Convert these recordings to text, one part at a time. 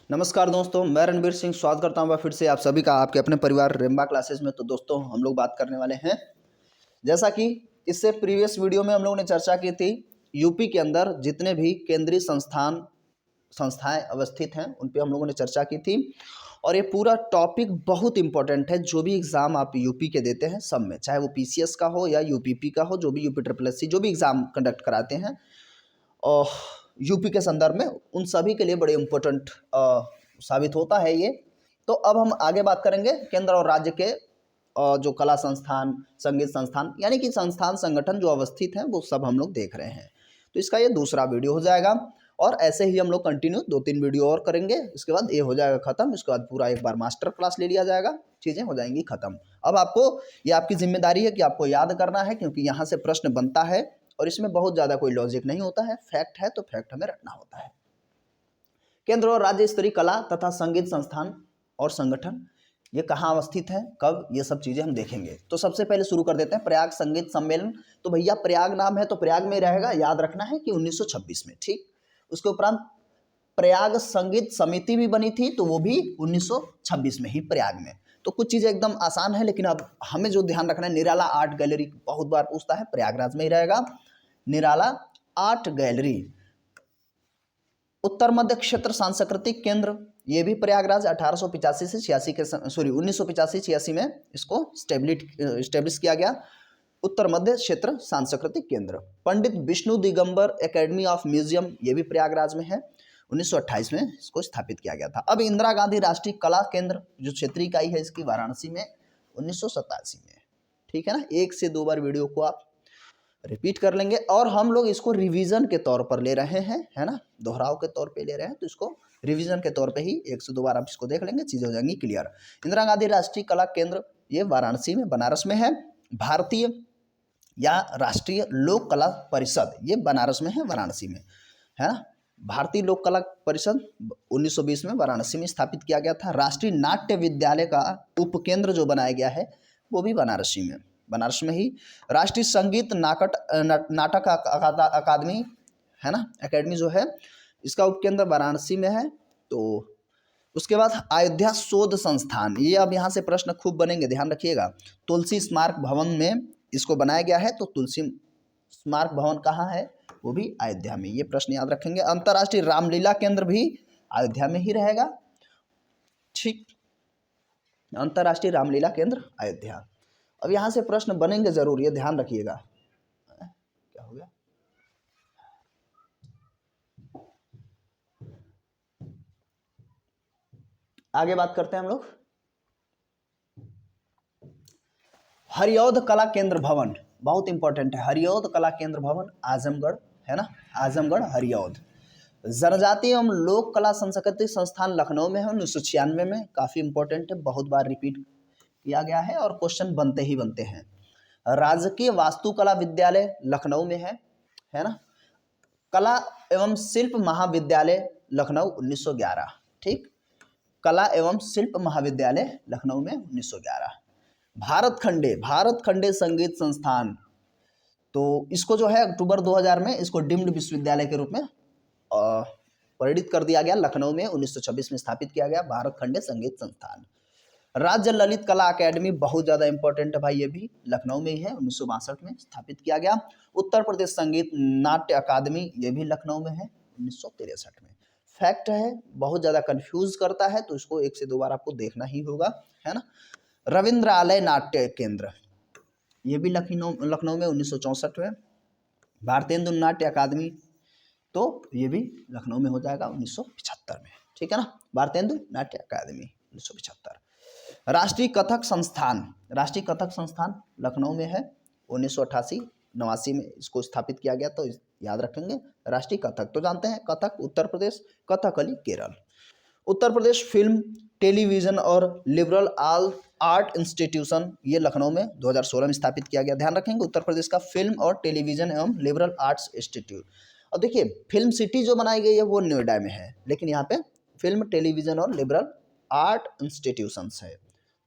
नमस्कार दोस्तों, मैं रणवीर सिंह स्वागत करता हूं फिर से आप सभी का आपके अपने परिवार रेम्बा क्लासेस में। तो दोस्तों हम लोग बात करने वाले हैं, जैसा कि इससे प्रीवियस वीडियो में हम लोगों ने चर्चा की थी, यूपी के अंदर जितने भी केंद्रीय संस्थाएं अवस्थित हैं उन पे हम लोगों ने चर्चा की थी। और ये पूरा टॉपिक बहुत इंपॉर्टेंट है। जो भी एग्ज़ाम आप यूपी के देते हैं सब में, चाहे वो पीसीएस का हो या यूपीपी का हो, जो भी यूपी ट्रिपल एससी जो भी एग्ज़ाम कंडक्ट कराते हैं और यूपी के संदर्भ में, उन सभी के लिए बड़े इम्पोर्टेंट साबित होता है ये। तो अब हम आगे बात करेंगे केंद्र और राज्य के जो कला संस्थान, संगीत संस्थान, यानी कि संस्थान संगठन जो अवस्थित हैं वो सब हम लोग देख रहे हैं। तो इसका ये दूसरा वीडियो हो जाएगा और ऐसे ही हम लोग कंटिन्यू 2-3 वीडियो और करेंगे। इसके बाद ये हो जाएगा ख़त्म। इसके बाद पूरा एक बार मास्टर क्लास ले लिया जाएगा, चीज़ें हो जाएंगी ख़त्म। अब आपको ये आपकी जिम्मेदारी है कि आपको याद करना है, क्योंकि यहाँ से प्रश्न बनता है और इसमें बहुत ज़्यादा कोई लॉजिक नहीं होता है। फैक्ट है तो फैक्ट हमें रखना होता है। केंद्र और राज्य स्तरीय कला तथा संगीत संस्थान और संगठन ये कहाँ अवस्थित है, कब, ये सब चीज़ें हम देखेंगे। तो सबसे पहले शुरू कर देते हैं प्रयाग संगीत सम्मेलन। तो भैया प्रयाग नाम है तो प्रयाग में रहेगा, याद रखना है कि 1926 में, ठीक। उसके उपरांत प्रयाग संगीत समिति भी बनी थी, तो वो भी 1926 में ही प्रयाग में। तो कुछ चीज़ें एकदम आसान है, लेकिन अब हमें जो ध्यान रखना है, निराला आर्ट गैलरी बहुत बार पूछता है, प्रयागराज में ही रहेगा निराला आर्ट गैलरी। उत्तर मध्य क्षेत्र सांस्कृतिक केंद्र, ये भी प्रयागराज 1885 से 86 के 1985-86 में इसको स्टेब्लिश किया गया। उत्तर मध्य क्षेत्र सांस्कृतिक केंद्र। Pandit Vishnu Digambar academy of museum, ये भी प्रयागराज में है, 1928 में इसको स्थापित किया गया था। अब इंदिरा गांधी राष्ट्रीय कला केंद्र जो क्षेत्रीय इकाई है इसकी, वाराणसी में 1987 में, ठीक है ना। 1 से 2 बार वीडियो को आप रिपीट कर लेंगे और हम लोग इसको रिवीजन के तौर पर ले रहे हैं, है ना, दोहराव के तौर पे ले रहे हैं। तो इसको रिवीजन के तौर पे ही 1 से 2 बार आप इसको देख लेंगे, चीज़ें हो जाएंगी क्लियर। इंदिरा गांधी राष्ट्रीय कला केंद्र ये वाराणसी में, बनारस में है। भारतीय या राष्ट्रीय लोक कला परिषद ये बनारस में है, वाराणसी में, है ना। भारतीय लोक कला परिषद 1920 में वाराणसी में स्थापित किया गया था। राष्ट्रीय नाट्य विद्यालय का उपकेंद्र जो बनाया गया है वो भी बनारस में ही। राष्ट्रीय संगीत नाटक अकादमी, है ना, एकेडमी जो है, इसका उपकेंद्र वाराणसी में है। तो उसके बाद अयोध्या शोध संस्थान, ये अब यहाँ से प्रश्न खूब बनेंगे, ध्यान रखिएगा। तुलसी स्मारक भवन में इसको बनाया गया है, तो तुलसी स्मारक भवन कहाँ है, वो भी अयोध्या में, ये प्रश्न याद रखेंगे। अंतर्राष्ट्रीय रामलीला केंद्र भी अयोध्या में ही रहेगा, ठीक। अंतर्राष्ट्रीय रामलीला केंद्र अयोध्या। अब यहाँ से प्रश्न बनेंगे जरूर, ये ध्यान रखिएगा। क्या हो गया, आगे बात करते हैं हम लोग। हरिऔध कला केंद्र भवन बहुत इंपॉर्टेंट है। हरिऔध कला केंद्र भवन आजमगढ़, है ना, आजमगढ़ हरिऔध। जनजातीय एवं लोक कला संस्कृति संस्थान लखनऊ में है, 1996 में, काफ़ी इंपॉर्टेंट है, बहुत बार रिपीट किया गया है और क्वेश्चन बनते ही बनते हैं। राजकीय वास्तुकला विद्यालय लखनऊ में है ना। कला एवं शिल्प महाविद्यालय लखनऊ 1911, ठीक। कला एवं शिल्प महाविद्यालय लखनऊ में 1911। भारत खंडे संगीत संस्थान, तो इसको जो है अक्टूबर 2000 में इसको डीम्ड विश्वविद्यालय के रूप में परिणित कर दिया गया। लखनऊ में 1926 में स्थापित किया गया भारत खंडे संगीत संस्थान। राज्य ललित कला अकेडमी बहुत ज़्यादा इंपॉर्टेंट है भाई, ये भी लखनऊ में ही है, 1962 में स्थापित किया गया। उत्तर प्रदेश संगीत नाट्य अकादमी, ये भी लखनऊ में है, 1963 में। फैक्ट है, बहुत ज़्यादा कंफ्यूज करता है, तो इसको 1 से 2 बार आपको देखना ही होगा, है ना। रविंद्रालय नाट्य केंद्र, ये भी लखनऊ में 1964 में। भारतेंदु नाट्य अकादमी, तो ये भी लखनऊ में हो जाएगा 1975 में, ठीक है ना। भारतेंदु नाट्य अकादमी 1975। राष्ट्रीय कथक संस्थान लखनऊ में है, 1988-89 में इसको स्थापित किया गया, तो याद रखेंगे राष्ट्रीय कथक। तो जानते हैं कथक उत्तर प्रदेश, कथकली केरल। उत्तर प्रदेश फिल्म, टेलीविज़न और लिबरल आर्ट इंस्टीट्यूशन, ये लखनऊ में 2016 में स्थापित किया गया। ध्यान रखेंगे उत्तर प्रदेश का फिल्म और टेलीविज़न एवं लिबरल आर्ट्स इंस्टीट्यूट। और देखिए फिल्म सिटी जो बनाई गई है वो नोएडा में है, लेकिन यहाँ पे फिल्म, टेलीविज़न और लिबरल आर्ट इंस्टीट्यूशंस है,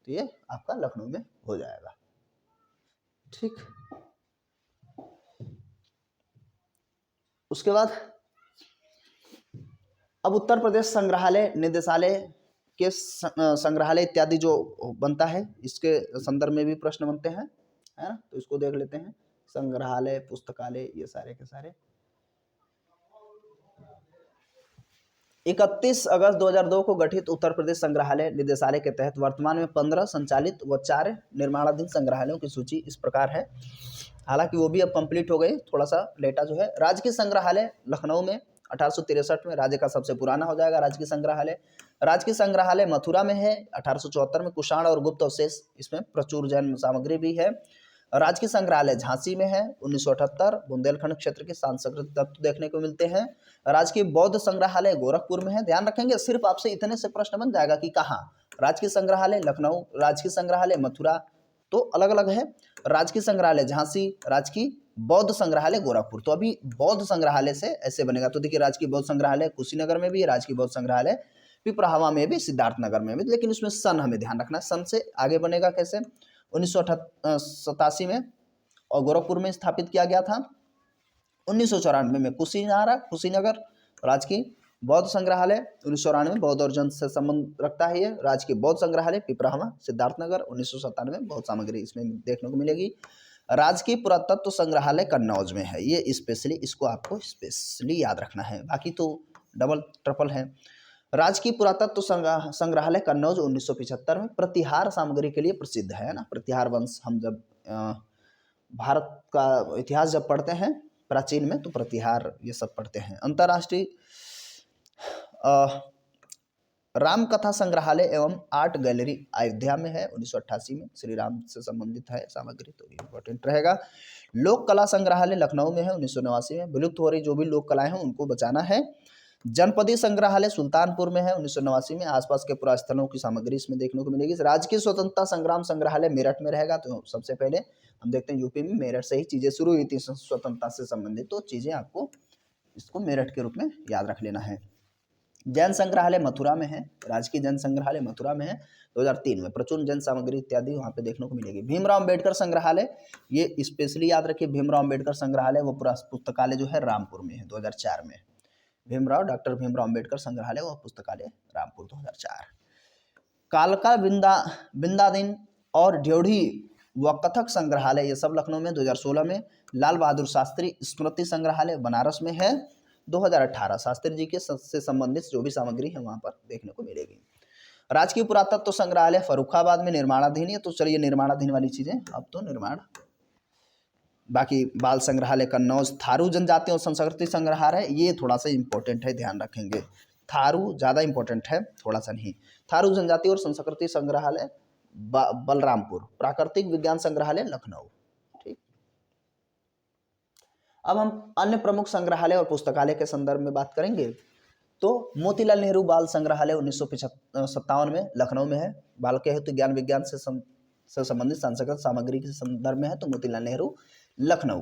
तो ये आपका लखनऊ में हो जाएगा, ठीक। उसके बाद अब उत्तर प्रदेश संग्रहालय निदेशालय के संग्रहालय इत्यादि जो बनता है, इसके संदर्भ में भी प्रश्न बनते हैं, है ना। तो इसको देख लेते हैं, संग्रहालय, पुस्तकालय, ये सारे के सारे। 31 अगस्त 2002 को गठित उत्तर प्रदेश संग्रहालय निदेशालय के तहत वर्तमान में 15 संचालित व 4 निर्माणाधीन संग्रहालयों की सूची इस प्रकार है। हालांकि वो भी अब कंप्लीट हो गए, थोड़ा सा लेटा जो है। राजकीय संग्रहालय लखनऊ में 1863 में राज्य का सबसे पुराना हो जाएगा राजकीय संग्रहालय। राजकीय संग्रहालय मथुरा में है 1874 में, कुषाण और गुप्त अवशेष इसमें प्रचुर जैन सामग्री भी है। राजकीय संग्रहालय झांसी में है 1978, बुंदेलखंड क्षेत्र के सांस्कृतिक तत्व देखने को मिलते हैं। राजकीय बौद्ध संग्रहालय गोरखपुर में है। ध्यान रखेंगे, सिर्फ आपसे इतने से प्रश्न बन जाएगा कि कहाँ। राजकीय संग्रहालय लखनऊ, राजकीय संग्रहालय मथुरा तो अलग अलग है, राजकीय संग्रहालय झांसी, राजकीय बौद्ध संग्रहालय गोरखपुर। तो अभी बौद्ध संग्रहालय से ऐसे बनेगा। तो देखिए, राजकीय बौद्ध संग्रहालय कुशीनगर में भी है, राजकीय बौद्ध संग्रहालय पिपराहवा में भी, सिद्धार्थनगर में भी, लेकिन उसमें सन हमें ध्यान रखना है, सन से आगे बनेगा कैसे। 1987 में और गोरखपुर में स्थापित किया गया था। 1994 में कुशीनगर राजकीय बौद्ध संग्रहालय, 1994 बौद्ध और जैन से संबंध रखता है ये। राजकीय बौद्ध संग्रहालय पिपराहवा सिद्धार्थनगर, 1997 बहुत सामग्री इसमें देखने को मिलेगी। राजकीय पुरातत्व संग्रहालय कन्नौज में है, ये स्पेशली, इसको आपको स्पेशली याद रखना है, बाकी तो डबल ट्रिपल है। राजकीय पुरातत्व संग्रहालय कन्नौज 1975 में प्रतिहार सामग्री के लिए प्रसिद्ध है ना। प्रतिहार वंश, हम जब भारत का इतिहास जब पढ़ते हैं प्राचीन में, तो प्रतिहार ये सब पढ़ते हैं। अंतर्राष्ट्रीय राम कथा संग्रहालय एवं आर्ट गैलरी अयोध्या में है 1988 में, श्री राम से संबंधित है सामग्री, तो इम्पोर्टेंट रहेगा। लोक कला संग्रहालय लखनऊ में है 1989 में, विलुप्त हो रही जो भी लोक कलाएं हैं उनको बचाना है। जनपदीय संग्रहालय सुल्तानपुर में है 1989 में, आसपास के पुरास्थलों की सामग्री इसमें देखने को मिलेगी। राजकीय स्वतंत्रता संग्राम संग्रहालय मेरठ में रहेगा। तो सबसे पहले हम देखते हैं यूपी में मेरठ से ही चीजें शुरू हुई थी स्वतंत्रता से संबंधित, तो चीजें आपको इसको मेरठ के रूप में याद रख लेना है। जैन संग्रहालय मथुरा में है, राजकीय जैन संग्रहालय मथुरा में है 2003 में, प्रचुर जैन सामग्री इत्यादि वहाँ पे देखने को मिलेगी। भीमराव अम्बेडकर संग्रहालय, ये स्पेशली याद रखिए, भीमराव अम्बेडकर संग्रहालय वो पुस्तकालय जो है रामपुर में है 2004 में। डॉक्टर भीमराव अम्बेडकर संग्रहालय व पुस्तकालय रामपुर 2004। कालका बिंदादीन और ड्योढ़ी व कथक संग्रहालय ये सब लखनऊ में 2016 में। लाल बहादुर शास्त्री स्मृति संग्रहालय बनारस में है 2018, शास्त्री जी के से संबंधित जो भी सामग्री है वहां पर देखने को मिलेगी। राजकीय पुरातत्व संग्रहालय फर्रुखाबाद में निर्माणाधीन है, तो चलिए निर्माणाधीन वाली चीजें अब तो निर्माण। बाकी बाल संग्रहालय कन्नौज, थारू जनजातियों संस्कृति संग्रहालय, ये थोड़ा सा इंपॉर्टेंट है, ध्यान रखेंगे। थारू ज़्यादा इंपॉर्टेंट है, थोड़ा सा नहीं। थारू जनजाति और संस्कृति संग्रहालय बलरामपुर, प्राकृतिक विज्ञान संग्रहालय लखनऊ। ठीक, अब हम अन्य प्रमुख संग्रहालय और पुस्तकालय के संदर्भ में बात करेंगे। तो मोतीलाल नेहरू बाल संग्रहालय 1957 में लखनऊ में है, बाल के हेतु ज्ञान विज्ञान से संबंधित सांस्कृतिक सामग्री के संदर्भ में है, तो मोतीलाल नेहरू लखनऊ।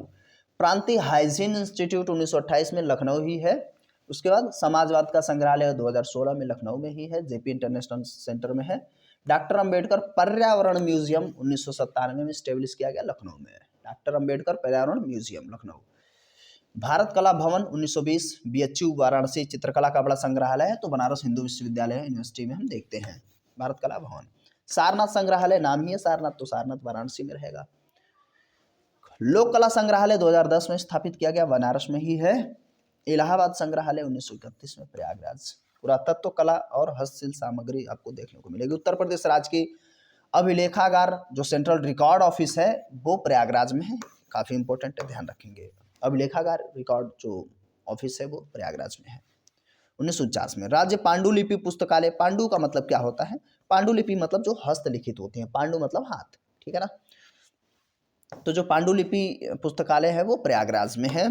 प्रांतीय हाइजीन इंस्टीट्यूट 1928 में लखनऊ ही है। उसके बाद समाजवाद का संग्रहालय 2016 में लखनऊ में ही है, जेपी इंटरनेशनल सेंटर में है। डॉक्टर अंबेडकर पर्यावरण म्यूजियम 1997 में स्टेब्लिश किया गया, लखनऊ में है। डॉक्टर अंबेडकर पर्यावरण म्यूजियम लखनऊ। भारत कला भवन 1920 BHU वाराणसी चित्रकला का बड़ा संग्रहालय है, तो बनारस हिंदू विश्वविद्यालय यूनिवर्सिटी में हम देखते हैं भारत कला भवन। सारनाथ संग्रहालय नाम ही है सारनाथ, तो सारनाथ वाराणसी में रहेगा। लोक कला संग्रहालय 2010 में स्थापित किया गया, बनारस में ही है। इलाहाबाद संग्रहालय 1931 में, प्रयागराज। पुरातत्व कला और हस्तशिल्प सामग्री आपको देखने को मिलेगी। उत्तर प्रदेश राज्य की अभिलेखागार जो सेंट्रल रिकॉर्ड ऑफिस है वो प्रयागराज में है, काफी इंपॉर्टेंट है, ध्यान रखेंगे। अभिलेखागार रिकॉर्ड जो ऑफिस है वो प्रयागराज में है। 1949 में राज्य पांडुलिपि पुस्तकालय, पांडु का मतलब क्या होता है, पांडुलिपि मतलब जो हस्तलिखित होती है, पांडु मतलब हाथ, ठीक है ना। तो जो पांडुलिपि पुस्तकालय है वो प्रयागराज में है।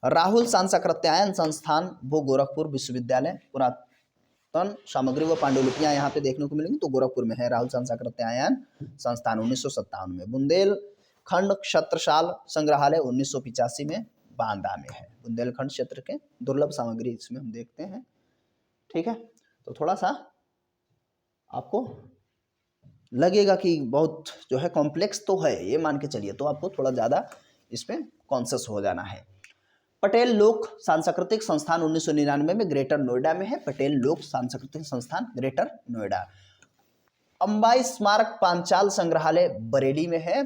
राहुल सांस्कृत्यायन संस्थान वो गोरखपुर विश्वविद्यालय, पुरातन सामग्री व पांडुलिपियां यहाँ पे देखने को मिलेंगी, तो गोरखपुर में है राहुल सांस्कृत्यायन संस्थान 1957 में। बुंदेलखंड क्षत्रशाल संग्रहालय 1985 में बांदा में है। बुंदेलखंड क्षेत्र के दुर्लभ सामग्री इसमें हम देखते हैं, ठीक है। तो थोड़ा सा आपको लगेगा कि बहुत जो है कॉम्प्लेक्स तो है, ये मान के चलिए, तो आपको थोड़ा ज़्यादा इस पर कॉन्शियस हो जाना है। पटेल लोक सांस्कृतिक संस्थान 1999 में ग्रेटर नोएडा में है। पटेल लोक सांस्कृतिक संस्थान ग्रेटर नोएडा। अंबाई स्मारक पांचाल संग्रहालय बरेली में है।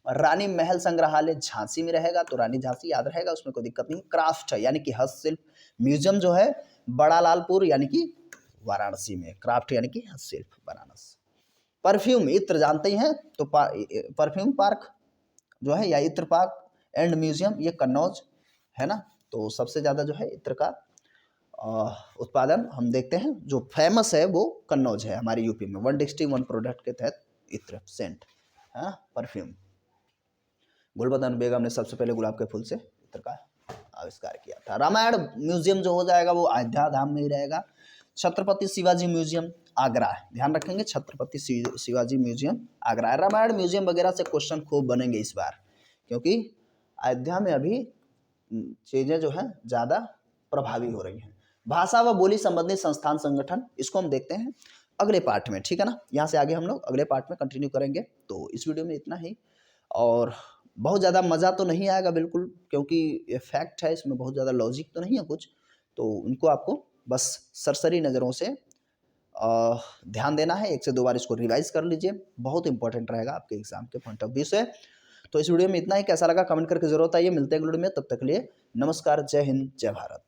रानी महल संग्रहालय झांसी में रहेगा, तो रानी झांसी याद रहेगा, उसमें कोई दिक्कत नहीं। क्राफ्ट यानी कि हस्तशिल्प म्यूजियम जो है बड़ा लालपुर यानी कि वाराणसी में। क्राफ्ट यानी कि हस्तशिल्प वाराणसी। परफ्यूम इत्र जानते ही हैं, तो परफ्यूम पार्क जो है या इत्र पार्क एंड म्यूजियम ये कन्नौज है ना। तो सबसे ज़्यादा जो है इत्र का उत्पादन हम देखते हैं, जो फेमस है वो कन्नौज है हमारे यूपी में। 1 डिस्ट्रिक्ट 1 प्रोडक्ट के तहत इत्र सेंट है परफ्यूम। गुलबदन बेगम ने सबसे पहले गुलाब के फूल से इत्र का आविष्कार किया था। रामायण म्यूजियम जो हो जाएगा वो अयोध्या धाम में ही रहेगा। छत्रपति शिवाजी म्यूजियम आगरा है, ध्यान रखेंगे, छत्रपति शिवाजी म्यूजियम आगरा है। रामायण म्यूजियम वगैरह से क्वेश्चन खूब बनेंगे इस बार, क्योंकि अयोध्या में अभी चीज़ें जो हैं ज़्यादा प्रभावी हो रही हैं। भाषा व बोली संबंधी संस्थान संगठन, इसको हम देखते हैं अगले पार्ट में, ठीक है ना। यहाँ से आगे हम लोग अगले पार्ट में कंटिन्यू करेंगे। तो इस वीडियो में इतना ही, और बहुत ज़्यादा मज़ा तो नहीं आएगा बिल्कुल, क्योंकि ये फैक्ट है, इसमें बहुत ज़्यादा लॉजिक तो नहीं है कुछ, तो उनको आपको बस सरसरी नज़रों से ध्यान देना है। 1 से 2 बार इसको रिवाइज कर लीजिए, बहुत इंपॉर्टेंट रहेगा आपके एग्जाम के पॉइंट ऑफ व्यू से। तो इस वीडियो में इतना ही, कैसा लगा कमेंट करके जरूर बताइए। मिलते हैं अगले वीडियो में, तब तक के लिए नमस्कार, जय हिंद, जय भारत।